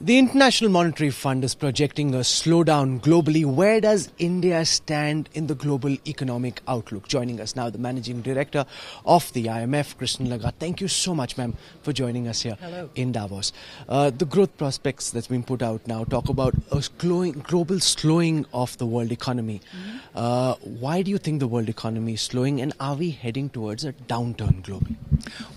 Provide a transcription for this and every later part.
The International Monetary Fund is projecting a slowdown globally. Where does India stand in the global economic outlook? Joining us now, the Managing Director of the IMF, Lagarde. Thank you so much, ma'am, for joining us here in Davos. The growth prospects that's been put out now talk about a global slowing of the world economy. Why do you think the world economy is slowing, and are we heading towards a downturn globally?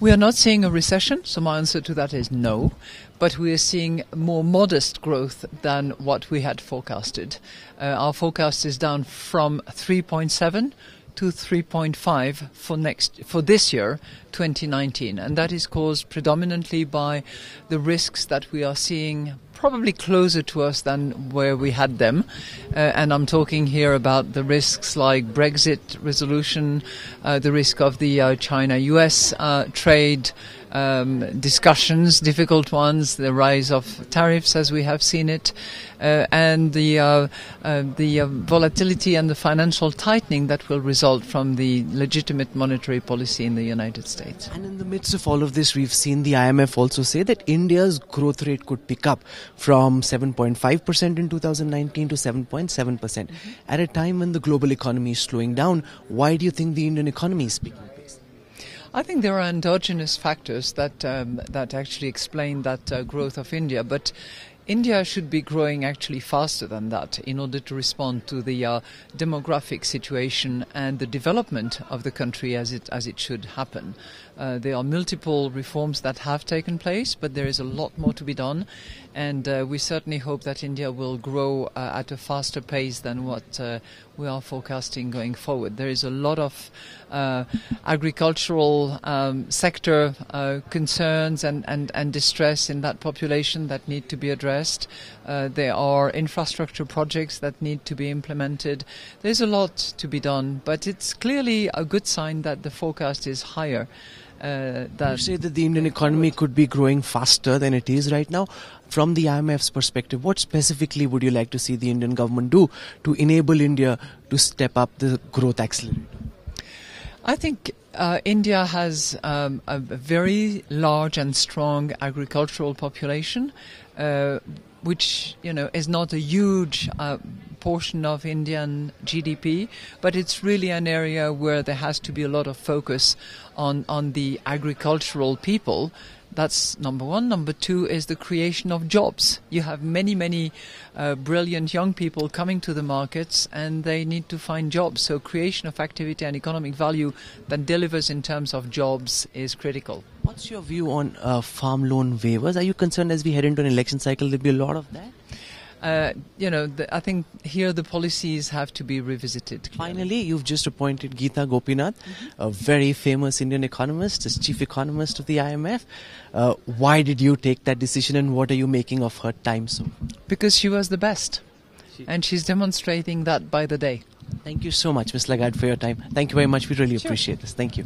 We are not seeing a recession, so my answer to that is no. But we are seeing more modest growth than what we had forecasted. Our forecast is down from 3.7 to 3.5 for this year, 2019, and that is caused predominantly by the risks that we are seeing probably closer to us than where we had them. And I'm talking here about the risks like Brexit resolution, the risk of the China-US trade discussions, difficult ones, the rise of tariffs as we have seen it, and the volatility and the financial tightening that will result from the legitimate monetary policy in the United States. And in the midst of all of this, we've seen the IMF also say that India's growth rate could pick up from 7.5% in 2019 to 7.7%. At a time when the global economy is slowing down, why do you think the Indian economy is picking up pace? I think there are endogenous factors that actually explain that growth of India, but India should be growing actually faster than that in order to respond to the demographic situation and the development of the country as it should happen. There are multiple reforms that have taken place, but there is a lot more to be done, and we certainly hope that India will grow at a faster pace than what we are forecasting going forward. There is a lot of agricultural sector concerns and distress in that population that need to be addressed. There are infrastructure projects that need to be implemented. There's a lot to be done, but it's clearly a good sign that the forecast is higher. You say that the Indian economy could be growing faster than it is right now. From the IMF's perspective, what specifically would you like to see the Indian government do to enable India to step up the growth accelerator? I think India has a very large and strong agricultural population, which is not a huge portion of Indian GDP, but it's really an area where there has to be a lot of focus on the agricultural people. That's number one. Number two is the creation of jobs. You have many brilliant young people coming to the markets, and they need to find jobs. So creation of activity and economic value that delivers in terms of jobs is critical. What's your view on farm loan waivers? Are you concerned as we head into an election cycle there'll be a lot of that? I think here the policies have to be revisited. Finally, you've just appointed Geeta Gopinath, a very famous Indian economist, as chief economist of the IMF. Why did you take that decision, and what are you making of her time so far? Because she was the best, and she's demonstrating that by the day. Thank you so much, Ms. Lagarde, for your time. Thank you very much. We really appreciate this. Thank you.